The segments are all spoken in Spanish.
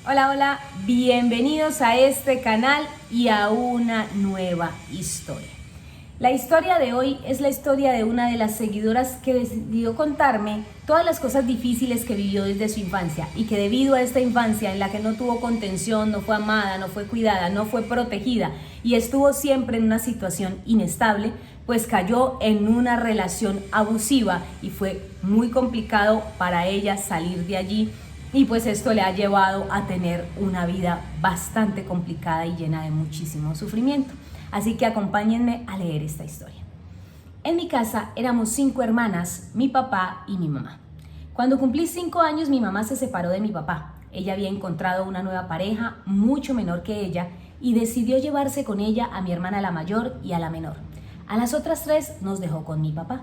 Hola, hola, bienvenidos a este canal y a una nueva historia. La historia de hoy es la historia de una de las seguidoras que decidió contarme todas las cosas difíciles que vivió desde su infancia y que debido a esta infancia en la que no tuvo contención, no fue amada, no fue cuidada, no fue protegida y estuvo siempre en una situación inestable, pues cayó en una relación abusiva y fue muy complicado para ella salir de allí. Y pues esto le ha llevado a tener una vida bastante complicada y llena de muchísimo sufrimiento. Así que acompáñenme a leer esta historia. En mi casa éramos 5 hermanas, mi papá y mi mamá. Cuando cumplí 5 años, mi mamá se separó de mi papá. Ella había encontrado una nueva pareja, mucho menor que ella, y decidió llevarse con ella a mi hermana la mayor y a la menor. A las otras 3 nos dejó con mi papá.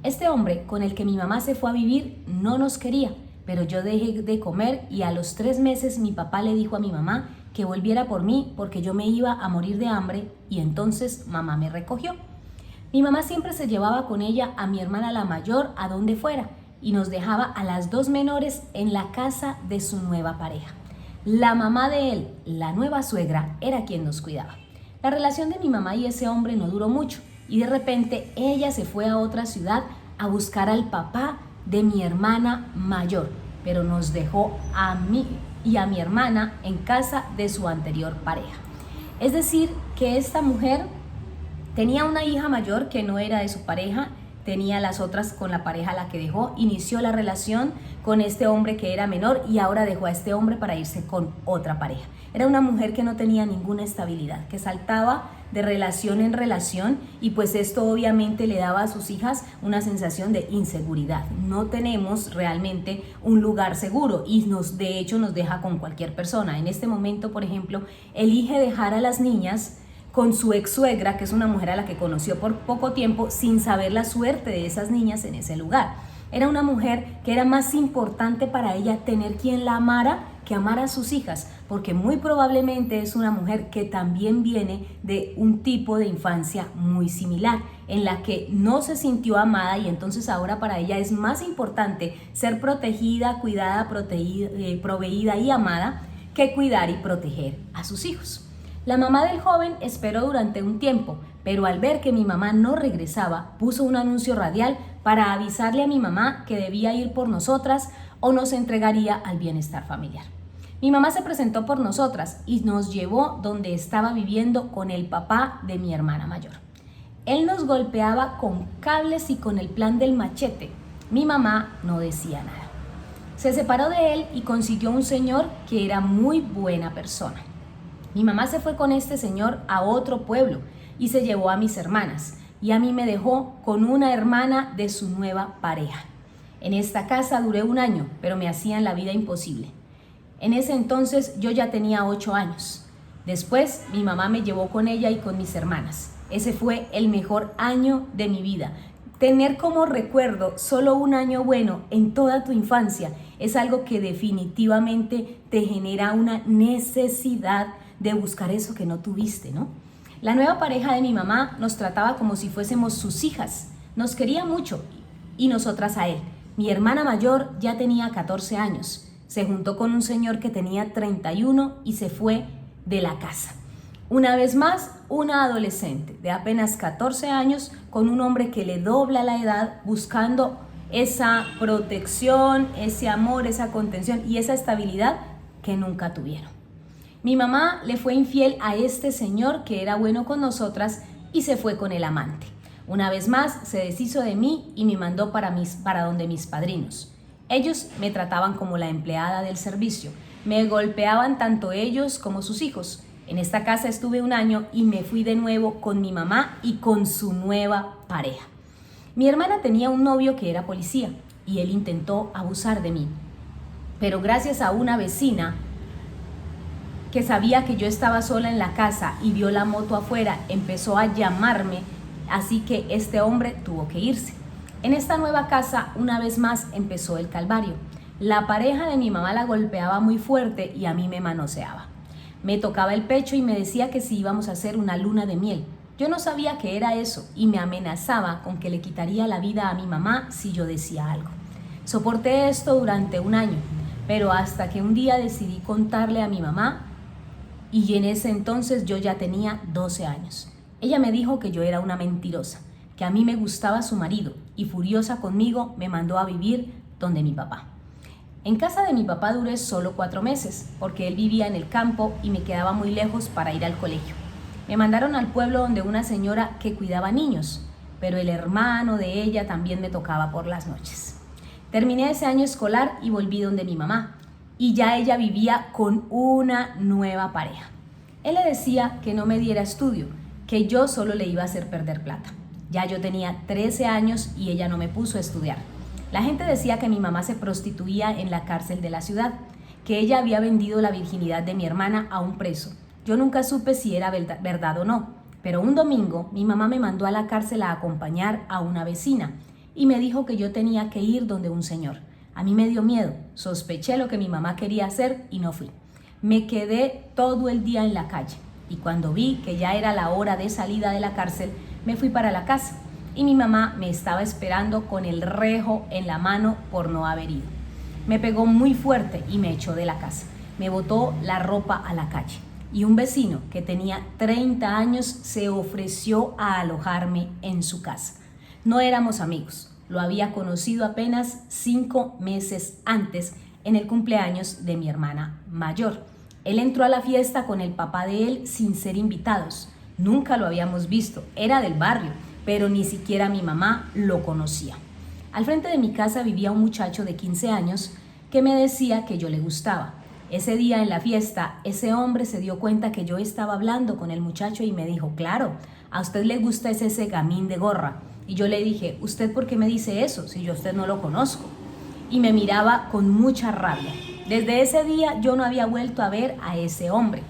Este hombre con el que mi mamá se fue a vivir no nos quería, pero yo dejé de comer y a los 3 meses mi papá le dijo a mi mamá que volviera por mí porque yo me iba a morir de hambre y entonces mamá me recogió. Mi mamá siempre se llevaba con ella a mi hermana la mayor a donde fuera y nos dejaba a las 2 menores en la casa de su nueva pareja. La mamá de él, la nueva suegra, era quien nos cuidaba. La relación de mi mamá y ese hombre no duró mucho y de repente ella se fue a otra ciudad a buscar al papá de mi hermana mayor, pero nos dejó a mí y a mi hermana en casa de su anterior pareja. Es decir, que esta mujer tenía una hija mayor que no era de su pareja, tenía las otras con la pareja a la que dejó, inició la relación con este hombre que era menor y ahora dejó a este hombre para irse con otra pareja. Era una mujer que no tenía ninguna estabilidad, que saltaba de relación en relación y pues esto obviamente le daba a sus hijas una sensación de inseguridad. No tenemos realmente un lugar seguro y de hecho nos deja con cualquier persona. En este momento, por ejemplo, elige dejar a las niñas con su ex suegra, que es una mujer a la que conoció por poco tiempo, sin saber la suerte de esas niñas en ese lugar. Era una mujer que era más importante para ella tener quien la amara que amar a sus hijas, porque muy probablemente es una mujer que también viene de un tipo de infancia muy similar, en la que no se sintió amada y entonces ahora para ella es más importante ser protegida, cuidada, proveída y amada que cuidar y proteger a sus hijos. La mamá del joven esperó durante un tiempo, pero al ver que mi mamá no regresaba, puso un anuncio radial para avisarle a mi mamá que debía ir por nosotras o nos entregaría al bienestar familiar. Mi mamá se presentó por nosotras y nos llevó donde estaba viviendo con el papá de mi hermana mayor. Él nos golpeaba con cables y con el plan del machete. Mi mamá no decía nada. Se separó de él y consiguió un señor que era muy buena persona. Mi mamá se fue con este señor a otro pueblo y se llevó a mis hermanas y a mí me dejó con una hermana de su nueva pareja. En esta casa duré 1 año, pero me hacían la vida imposible. En ese entonces yo ya tenía 8 años. Después mi mamá me llevó con ella y con mis hermanas. Ese fue el mejor año de mi vida. Tener como recuerdo solo 1 año bueno en toda tu infancia es algo que definitivamente te genera una necesidad de buscar eso que no tuviste, ¿no? La nueva pareja de mi mamá nos trataba como si fuésemos sus hijas, nos quería mucho y nosotras a él. Mi hermana mayor ya tenía 14 años, se juntó con un señor que tenía 31 y se fue de la casa. Una vez más, una adolescente de apenas 14 años con un hombre que le dobla la edad buscando esa protección, ese amor, esa contención y esa estabilidad que nunca tuvieron. Mi mamá le fue infiel a este señor que era bueno con nosotras y se fue con el amante. Una vez más se deshizo de mí y me mandó para donde mis padrinos. Ellos me trataban como la empleada del servicio. Me golpeaban tanto ellos como sus hijos. En esta casa estuve 1 año y me fui de nuevo con mi mamá y con su nueva pareja. Mi hermana tenía un novio que era policía y él intentó abusar de mí. Pero gracias a una vecina que sabía que yo estaba sola en la casa y vio la moto afuera, empezó a llamarme, así que este hombre tuvo que irse. En esta nueva casa, una vez más, empezó el calvario. La pareja de mi mamá la golpeaba muy fuerte y a mí me manoseaba. Me tocaba el pecho y me decía que si íbamos a hacer una luna de miel. Yo no sabía qué era eso y me amenazaba con que le quitaría la vida a mi mamá si yo decía algo. Soporté esto durante 1 año. pero hasta que un día decidí contarle a mi mamá, y en ese entonces yo ya tenía 12 años. Ella me dijo que yo era una mentirosa, que a mí me gustaba su marido, y furiosa conmigo me mandó a vivir donde mi papá. En casa de mi papá duré solo 4 meses, porque él vivía en el campo y me quedaba muy lejos para ir al colegio. Me mandaron al pueblo donde una señora que cuidaba niños, pero el hermano de ella también me tocaba por las noches. Terminé ese año escolar y volví donde mi mamá, y ya ella vivía con una nueva pareja. Él le decía que no me diera estudio, que yo solo le iba a hacer perder plata. Ya yo tenía 13 años y ella no me puso a estudiar. La gente decía que mi mamá se prostituía en la cárcel de la ciudad, que ella había vendido la virginidad de mi hermana a un preso. Yo nunca supe si era verdad o no, pero un domingo mi mamá me mandó a la cárcel a acompañar a una vecina y me dijo que yo tenía que ir donde un señor. A mí me dio miedo, sospeché lo que mi mamá quería hacer y no fui. Me quedé todo el día en la calle y cuando vi que ya era la hora de salida de la cárcel, me fui para la casa. Y mi mamá me estaba esperando con el rejo en la mano por no haber ido. Me pegó muy fuerte y me echó de la casa. Me botó la ropa a la calle. Y un vecino que tenía 30 años se ofreció a alojarme en su casa. No éramos amigos, lo había conocido apenas 5 meses antes en el cumpleaños de mi hermana mayor. Él entró a la fiesta con el papá de él sin ser invitados. Nunca lo habíamos visto, era del barrio, pero ni siquiera mi mamá lo conocía. Al frente de mi casa vivía un muchacho de 15 años que me decía que yo le gustaba. Ese día en la fiesta, ese hombre se dio cuenta que yo estaba hablando con el muchacho y me dijo, claro, a usted le gusta ese gamín de gorra. Y yo le dije, ¿usted por qué me dice eso si yo a usted no lo conozco? Y me miraba con mucha rabia. Desde ese día yo no había vuelto a ver a ese hombre.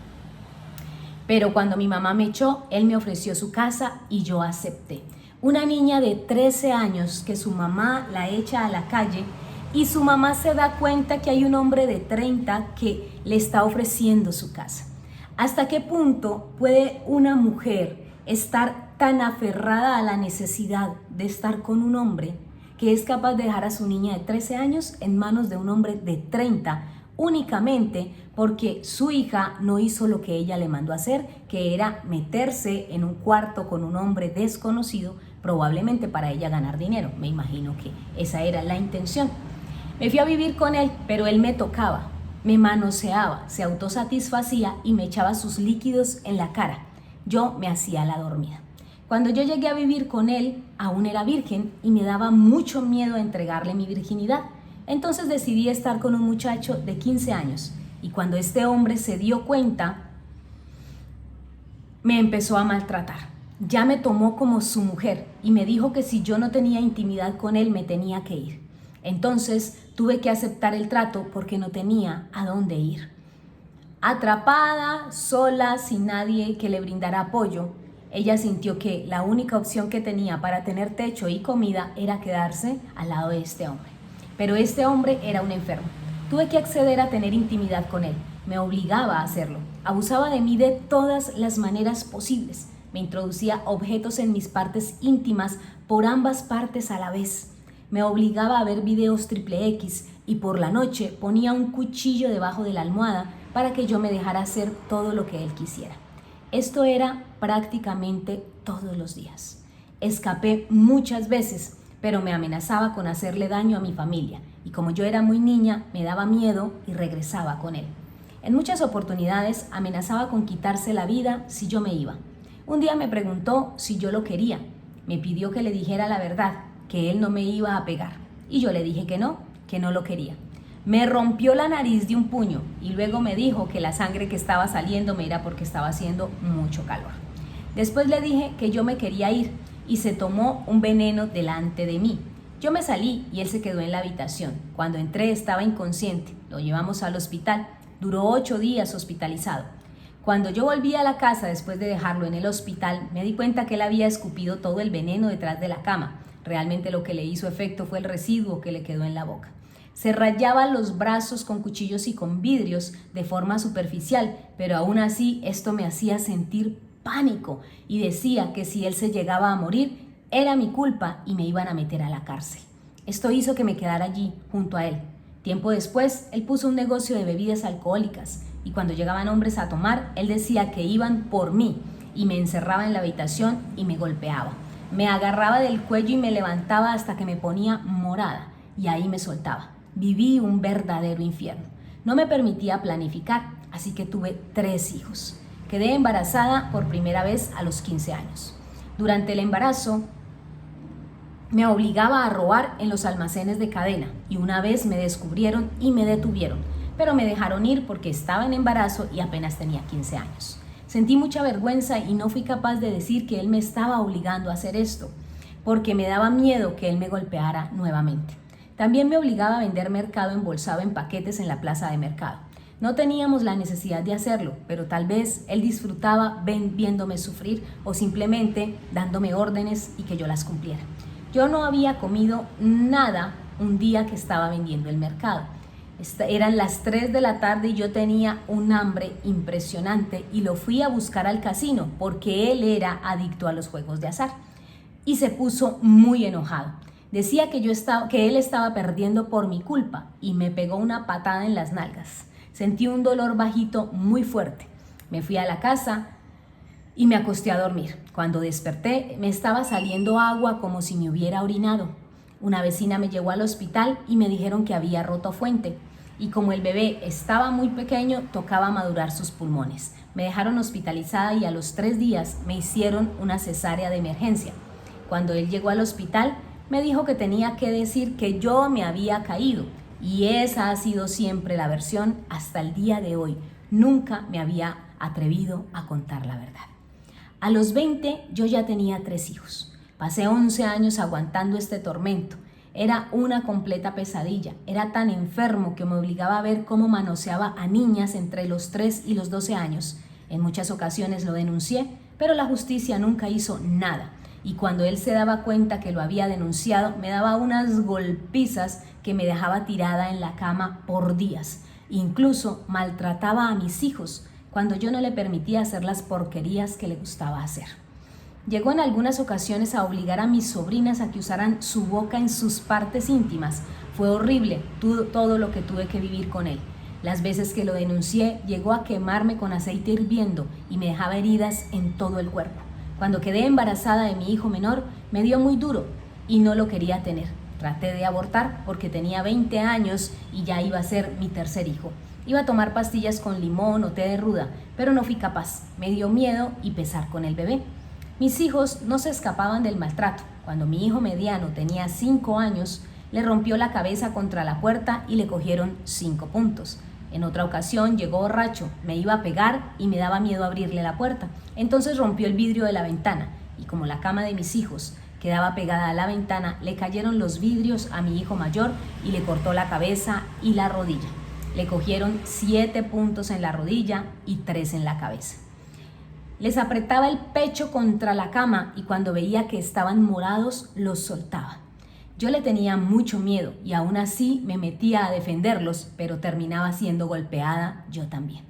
Pero cuando mi mamá me echó, él me ofreció su casa y yo acepté. Una niña de 13 años que su mamá la echa a la calle y su mamá se da cuenta que hay un hombre de 30 que le está ofreciendo su casa. ¿Hasta qué punto puede una mujer estar tan aferrada a la necesidad de estar con un hombre que es capaz de dejar a su niña de 13 años en manos de un hombre de 30 únicamente porque su hija no hizo lo que ella le mandó a hacer, que era meterse en un cuarto con un hombre desconocido, probablemente para ella ganar dinero? Me imagino que esa era la intención. Me fui a vivir con él, pero él me tocaba, me manoseaba, se autosatisfacía y me echaba sus líquidos en la cara. Yo me hacía la dormida. Cuando yo llegué a vivir con él, aún era virgen y me daba mucho miedo entregarle mi virginidad. Entonces decidí estar con un muchacho de 15 años y cuando este hombre se dio cuenta, me empezó a maltratar. Ya me tomó como su mujer y me dijo que si yo no tenía intimidad con él me tenía que ir. Entonces tuve que aceptar el trato porque no tenía a dónde ir. Atrapada, sola, sin nadie que le brindara apoyo, ella sintió que la única opción que tenía para tener techo y comida era quedarse al lado de este hombre. Pero este hombre era un enfermo. Tuve que acceder a tener intimidad con él. Me obligaba a hacerlo. Abusaba de mí de todas las maneras posibles. Me introducía objetos en mis partes íntimas por ambas partes a la vez. Me obligaba a ver videos XXX y por la noche ponía un cuchillo debajo de la almohada para que yo me dejara hacer todo lo que él quisiera. Esto era prácticamente todos los días. Escapé muchas veces, pero me amenazaba con hacerle daño a mi familia y como yo era muy niña, me daba miedo y regresaba con él. En muchas oportunidades amenazaba con quitarse la vida si yo me iba. Un día me preguntó si yo lo quería. Me pidió que le dijera la verdad, que él no me iba a pegar. Y yo le dije que no lo quería. Me rompió la nariz de un puño y luego me dijo que la sangre que estaba saliendo me era porque estaba haciendo mucho calor. Después le dije que yo me quería ir y se tomó un veneno delante de mí. Yo me salí y él se quedó en la habitación. Cuando entré estaba inconsciente. Lo llevamos al hospital. Duró 8 días hospitalizado. Cuando yo volví a la casa después de dejarlo en el hospital, me di cuenta que él había escupido todo el veneno detrás de la cama. Realmente lo que le hizo efecto fue el residuo que le quedó en la boca. Se rayaba los brazos con cuchillos y con vidrios de forma superficial, pero aún así esto me hacía sentir pánico y decía que si él se llegaba a morir, era mi culpa y me iban a meter a la cárcel. Esto hizo que me quedara allí junto a él. Tiempo después, él puso un negocio de bebidas alcohólicas y cuando llegaban hombres a tomar, él decía que iban por mí y me encerraba en la habitación y me golpeaba. Me agarraba del cuello y me levantaba hasta que me ponía morada y ahí me soltaba. Viví un verdadero infierno. No me permitía planificar, así que tuve 3 hijos. Quedé embarazada por primera vez a los 15 años. Durante el embarazo, me obligaba a robar en los almacenes de cadena y una vez me descubrieron y me detuvieron, pero me dejaron ir porque estaba en embarazo y apenas tenía 15 años. Sentí mucha vergüenza y no fui capaz de decir que él me estaba obligando a hacer esto, porque me daba miedo que él me golpeara nuevamente. También me obligaba a vender mercado embolsado en paquetes en la plaza de mercado. No teníamos la necesidad de hacerlo, pero tal vez él disfrutaba viéndome sufrir o simplemente dándome órdenes y que yo las cumpliera. Yo no había comido nada un día que estaba vendiendo el mercado. Eran las 3 de la tarde y yo tenía un hambre impresionante y lo fui a buscar al casino porque él era adicto a los juegos de azar. Y se puso muy enojado. Decía que él estaba perdiendo por mi culpa y me pegó una patada en las nalgas. Sentí un dolor bajito muy fuerte. Me fui a la casa y me acosté a dormir. Cuando desperté, me estaba saliendo agua como si me hubiera orinado. Una vecina me llevó al hospital y me dijeron que había roto fuente. Y como el bebé estaba muy pequeño, tocaba madurar sus pulmones. Me dejaron hospitalizada y a los 3 días me hicieron una cesárea de emergencia. Cuando él llegó al hospital, me dijo que tenía que decir que yo me había caído. Y esa ha sido siempre la versión hasta el día de hoy. Nunca me había atrevido a contar la verdad. A los 20 yo ya tenía 3 hijos. Pasé 11 años aguantando este tormento. Era una completa pesadilla. Era tan enfermo que me obligaba a ver cómo manoseaba a niñas entre los 3 y los 12 años. En muchas ocasiones lo denuncié, pero la justicia nunca hizo nada. Y cuando él se daba cuenta que lo había denunciado, me daba unas golpizas que me dejaba tirada en la cama por días. Incluso maltrataba a mis hijos cuando yo no le permitía hacer las porquerías que le gustaba hacer. Llegó en algunas ocasiones a obligar a mis sobrinas a que usaran su boca en sus partes íntimas. Fue horrible todo lo que tuve que vivir con él. Las veces que lo denuncié, llegó a quemarme con aceite hirviendo y me dejaba heridas en todo el cuerpo. Cuando quedé embarazada de mi hijo menor, me dio muy duro y no lo quería tener. Traté de abortar porque tenía 20 años y ya iba a ser mi 3er hijo. Iba a tomar pastillas con limón o té de ruda, pero no fui capaz. Me dio miedo y pesar con el bebé. Mis hijos no se escapaban del maltrato. Cuando mi hijo mediano tenía 5 años, le rompió la cabeza contra la puerta y le cogieron 5 puntos. En otra ocasión llegó borracho, me iba a pegar y me daba miedo abrirle la puerta. Entonces rompió el vidrio de la ventana y como la cama de mis hijos quedaba pegada a la ventana, le cayeron los vidrios a mi hijo mayor y le cortó la cabeza y la rodilla. Le cogieron 7 puntos en la rodilla y 3 en la cabeza. Les apretaba el pecho contra la cama y cuando veía que estaban morados, los soltaba. Yo le tenía mucho miedo y aún así me metía a defenderlos, pero terminaba siendo golpeada yo también.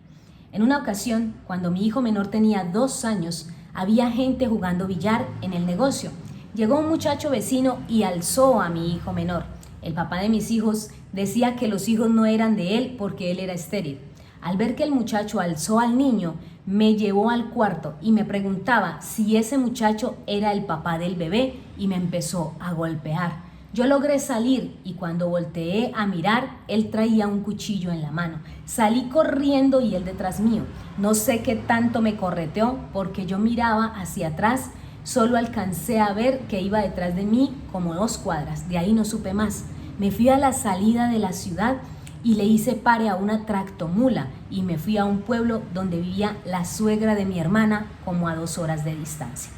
En una ocasión, cuando mi hijo menor tenía 2 años, había gente jugando billar en el negocio. Llegó un muchacho vecino y alzó a mi hijo menor. El papá de mis hijos decía que los hijos no eran de él porque él era estéril. Al ver que el muchacho alzó al niño, me llevó al cuarto y me preguntaba si ese muchacho era el papá del bebé y me empezó a golpear. Yo logré salir y cuando volteé a mirar, él traía un cuchillo en la mano. Salí corriendo y él detrás mío. No sé qué tanto me correteó porque yo miraba hacia atrás. Solo alcancé a ver que iba detrás de mí como 2 cuadras. De ahí no supe más. Me fui a la salida de la ciudad y le hice pare a una tractomula y me fui a un pueblo donde vivía la suegra de mi hermana como a 2 horas de distancia.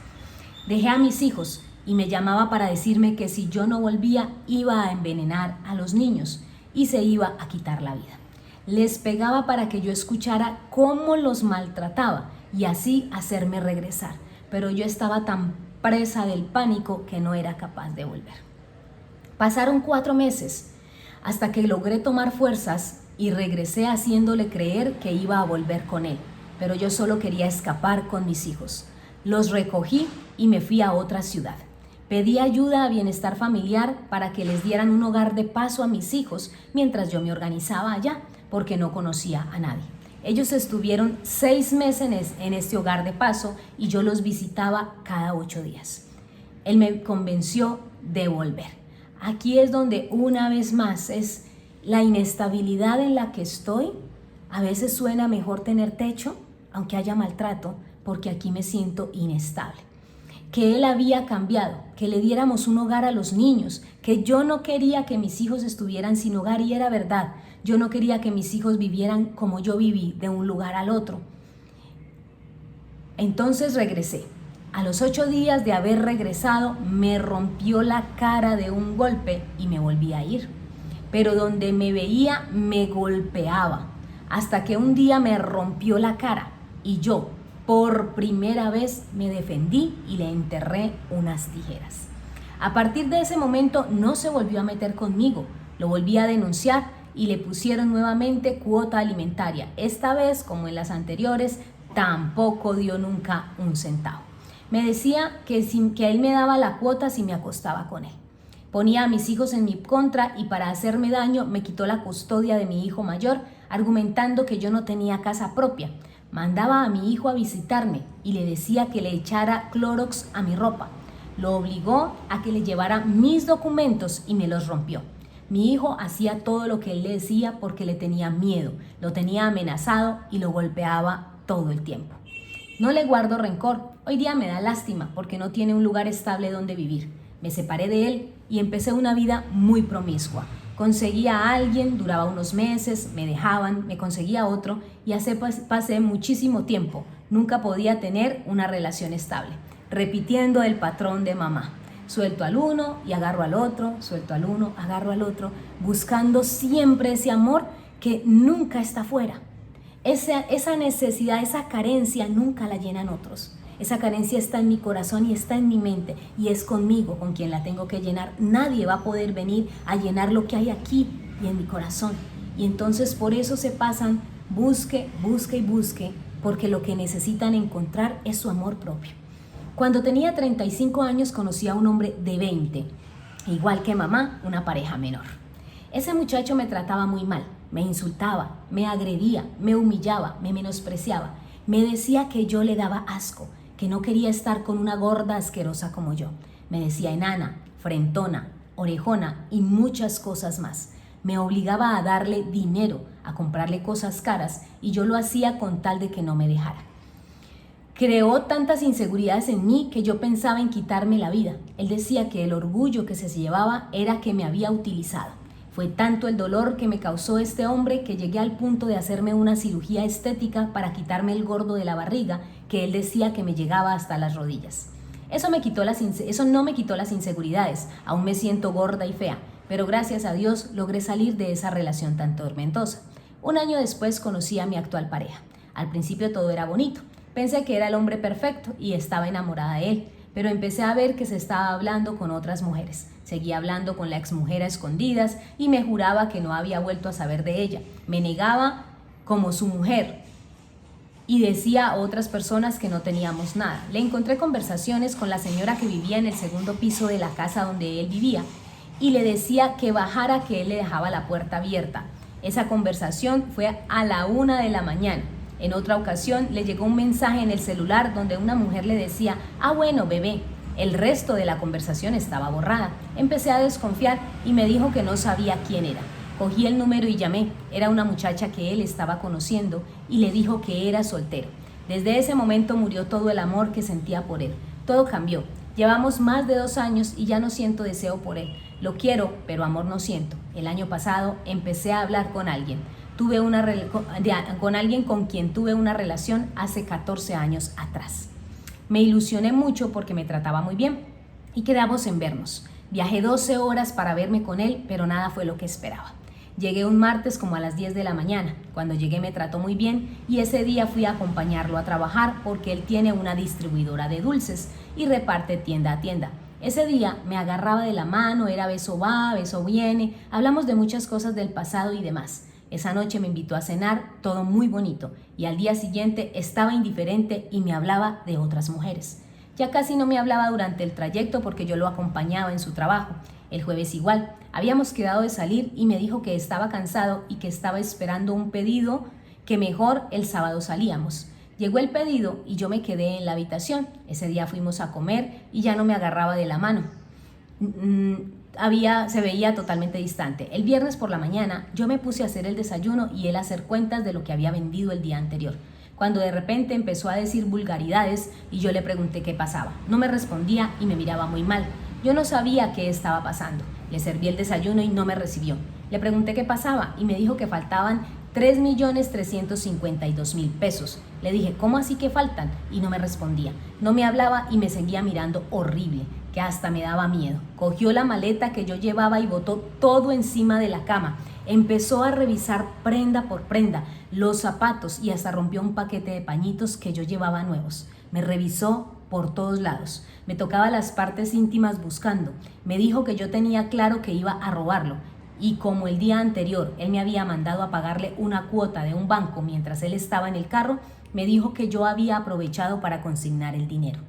Dejé a mis hijos y me llamaba para decirme que si yo no volvía iba a envenenar a los niños y se iba a quitar la vida. Les pegaba para que yo escuchara cómo los maltrataba y así hacerme regresar, pero yo estaba tan presa del pánico que no era capaz de volver. Pasaron 4 meses hasta que logré tomar fuerzas y regresé haciéndole creer que iba a volver con él, pero yo solo quería escapar con mis hijos. Los recogí y me fui a otra ciudad. Pedí ayuda a Bienestar Familiar para que les dieran un hogar de paso a mis hijos mientras yo me organizaba allá, porque no conocía a nadie. Ellos estuvieron 6 meses en este hogar de paso y yo los visitaba cada 8 días. Él me convenció de volver. Aquí es donde una vez más es la inestabilidad en la que estoy. A veces suena mejor tener techo, aunque haya maltrato, porque aquí me siento inestable. Que él había cambiado, que le diéramos un hogar a los niños, que yo no quería que mis hijos estuvieran sin hogar y era verdad. Yo no quería que mis hijos vivieran como yo viví, de un lugar al otro. Entonces regresé. A los 8 días de haber regresado, me rompió la cara de un golpe y me volví a ir. Pero donde me veía, me golpeaba, hasta que un día me rompió la cara y yo, por primera vez, me defendí y le enterré unas tijeras. A partir de ese momento no se volvió a meter conmigo, lo volví a denunciar y le pusieron nuevamente cuota alimentaria. Esta vez, como en las anteriores, tampoco dio nunca un centavo. Me decía que él me daba la cuota si me acostaba con él. Ponía a mis hijos en mi contra y para hacerme daño me quitó la custodia de mi hijo mayor, argumentando que yo no tenía casa propia. Mandaba a mi hijo a visitarme y le decía que le echara Clorox a mi ropa. Lo obligó a que le llevara mis documentos y me los rompió. Mi hijo hacía todo lo que él le decía porque le tenía miedo, lo tenía amenazado y lo golpeaba todo el tiempo. No le guardo rencor, hoy día me da lástima porque no tiene un lugar estable donde vivir. Me separé de él y empecé una vida muy promiscua. Conseguía a alguien, duraba unos meses, me dejaban, me conseguía otro y así pasé muchísimo tiempo. Nunca podía tener una relación estable, repitiendo el patrón de mamá. Suelto al uno y agarro al otro, suelto al uno, agarro al otro, buscando siempre ese amor que nunca está fuera. Esa necesidad, esa carencia nunca la llenan otros. Esa carencia está en mi corazón y está en mi mente y es conmigo con quien la tengo que llenar. Nadie va a poder venir a llenar lo que hay aquí y en mi corazón. Y entonces por eso se pasan, busque, porque lo que necesitan encontrar es su amor propio. Cuando tenía 35 años conocí a un hombre de 20, igual que mamá, una pareja menor. Ese muchacho me trataba muy mal, me insultaba, me agredía, me humillaba, me menospreciaba. Me decía que yo le daba asco, que no quería estar con una gorda asquerosa como yo. Me decía enana, frentona, orejona y muchas cosas más. Me obligaba a darle dinero, a comprarle cosas caras y yo lo hacía con tal de que no me dejara. Creó tantas inseguridades en mí que yo pensaba en quitarme la vida. Él decía que el orgullo que se llevaba era que me había utilizado. Fue tanto el dolor que me causó este hombre que llegué al punto de hacerme una cirugía estética para quitarme el gordo de la barriga que él decía que me llegaba hasta las rodillas. Eso no me quitó las inseguridades, aún me siento gorda y fea, pero gracias a Dios logré salir de esa relación tan tormentosa. Un año después conocí a mi actual pareja. Al principio todo era bonito, pensé que era el hombre perfecto y estaba enamorada de él, pero empecé a ver que se estaba hablando con otras mujeres. Seguía hablando con la exmujer a escondidas y me juraba que no había vuelto a saber de ella. Me negaba como su mujer y decía a otras personas que no teníamos nada. Le encontré conversaciones con la señora que vivía en el segundo piso de la casa donde él vivía y le decía que bajara, que él le dejaba la puerta abierta. Esa conversación fue a la 1 de la mañana. En otra ocasión le llegó un mensaje en el celular donde una mujer le decía: "Ah, bueno, bebé". El resto de la conversación estaba borrada. Empecé a desconfiar y me dijo que no sabía quién era. Cogí el número y llamé. Era una muchacha que él estaba conociendo y le dijo que era soltero. Desde ese momento murió todo el amor que sentía por él. Todo cambió. Llevamos más de 2 años y ya no siento deseo por él. Lo quiero, pero amor no siento. El año pasado empecé a hablar con alguien. Con alguien con quien tuve una relación hace 14 años atrás. Me ilusioné mucho porque me trataba muy bien y quedamos en vernos. Viajé 12 horas para verme con él, pero nada fue lo que esperaba. Llegué un martes como a las 10 de la mañana. Cuando llegué me trató muy bien y ese día fui a acompañarlo a trabajar porque él tiene una distribuidora de dulces y reparte tienda a tienda. Ese día me agarraba de la mano, era beso va, beso viene, hablamos de muchas cosas del pasado y demás. Esa noche me invitó a cenar, todo muy bonito, y al día siguiente estaba indiferente y me hablaba de otras mujeres. Ya casi no me hablaba durante el trayecto porque yo lo acompañaba en su trabajo. El jueves igual. Habíamos quedado de salir y me dijo que estaba cansado y que estaba esperando un pedido, que mejor el sábado salíamos. Llegó el pedido y yo me quedé en la habitación. Ese día fuimos a comer y ya no me agarraba de la mano. Se veía totalmente distante. El viernes por la mañana yo me puse a hacer el desayuno y él a hacer cuentas de lo que había vendido el día anterior, cuando de repente empezó a decir vulgaridades y yo le pregunté qué pasaba. No me respondía y me miraba muy mal. Yo no sabía qué estaba pasando. Le serví el desayuno y no me recibió. Le pregunté qué pasaba y me dijo que faltaban 3.352.000 pesos. Le dije, ¿cómo así que faltan? Y no me respondía. No me hablaba y me seguía mirando horrible, que hasta me daba miedo. Cogió la maleta que yo llevaba y botó todo encima de la cama. Empezó a revisar prenda por prenda, los zapatos y hasta rompió un paquete de pañitos que yo llevaba nuevos. Me revisó por todos lados. Me tocaba las partes íntimas buscando. Me dijo que yo tenía claro que iba a robarlo. Y como el día anterior él me había mandado a pagarle una cuota de un banco mientras él estaba en el carro, me dijo que yo había aprovechado para consignar el dinero.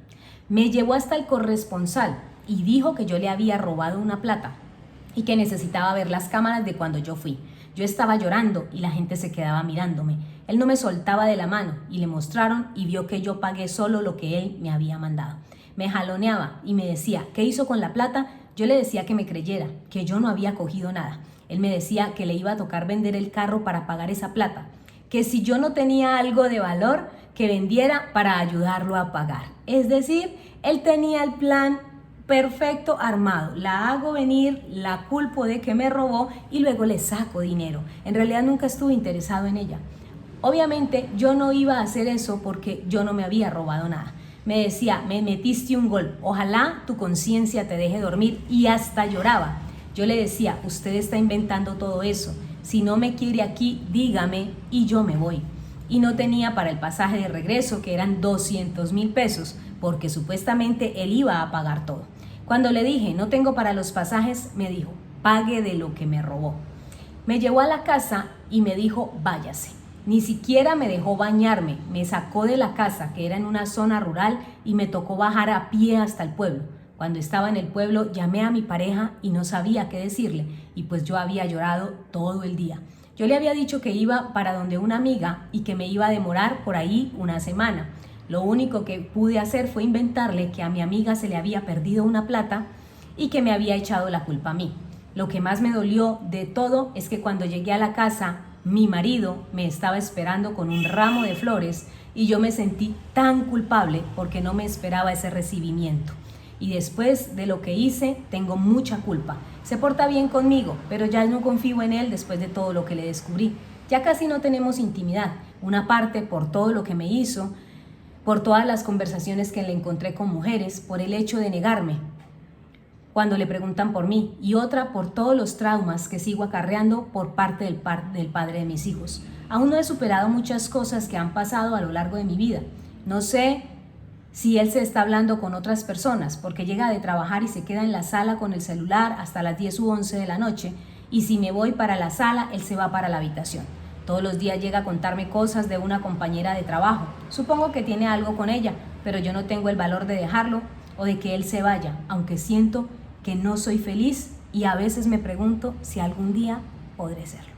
Me llevó hasta el corresponsal y dijo que yo le había robado una plata y que necesitaba ver las cámaras de cuando yo fui. Yo estaba llorando y la gente se quedaba mirándome. Él no me soltaba de la mano y le mostraron y vio que yo pagué solo lo que él me había mandado. Me jaloneaba y me decía, ¿qué hizo con la plata? Yo le decía que me creyera, que yo no había cogido nada. Él me decía que le iba a tocar vender el carro para pagar esa plata, que si yo no tenía algo de valor, que vendiera para ayudarlo a pagar. Es decir, él tenía el plan perfecto armado. La hago venir, la culpo de que me robó y luego le saco dinero. En realidad nunca estuve interesado en ella. Obviamente yo no iba a hacer eso porque yo no me había robado nada. Me decía, me metiste un gol, ojalá tu conciencia te deje dormir, y hasta lloraba. Yo le decía, usted está inventando todo eso, si no me quiere aquí, dígame y yo me voy. Y no tenía para el pasaje de regreso, que eran 200.000 pesos, porque supuestamente él iba a pagar todo. Cuando le dije, no tengo para los pasajes, me dijo, pague de lo que me robó. Me llevó a la casa y me dijo, váyase. Ni siquiera me dejó bañarme, me sacó de la casa, que era en una zona rural, y me tocó bajar a pie hasta el pueblo. Cuando estaba en el pueblo llamé a mi pareja y no sabía qué decirle, y pues yo había llorado todo el día. Yo le había dicho que iba para donde una amiga y que me iba a demorar por ahí una semana. Lo único que pude hacer fue inventarle que a mi amiga se le había perdido una plata y que me había echado la culpa a mí. Lo que más me dolió de todo es que cuando llegué a la casa, mi marido me estaba esperando con un ramo de flores y yo me sentí tan culpable porque no me esperaba ese recibimiento. Y después de lo que hice, tengo mucha culpa. Se porta bien conmigo, pero ya no confío en él después de todo lo que le descubrí. Ya casi no tenemos intimidad, una parte por todo lo que me hizo, por todas las conversaciones que le encontré con mujeres, por el hecho de negarme cuando le preguntan por mí, y otra por todos los traumas que sigo acarreando por parte del padre de mis hijos. Aún no he superado muchas cosas que han pasado a lo largo de mi vida. No sé si él se está hablando con otras personas, porque llega de trabajar y se queda en la sala con el celular hasta las 10 u 11 de la noche, y si me voy para la sala, él se va para la habitación. Todos los días llega a contarme cosas de una compañera de trabajo. Supongo que tiene algo con ella, pero yo no tengo el valor de dejarlo o de que él se vaya, aunque siento que no soy feliz y a veces me pregunto si algún día podré serlo.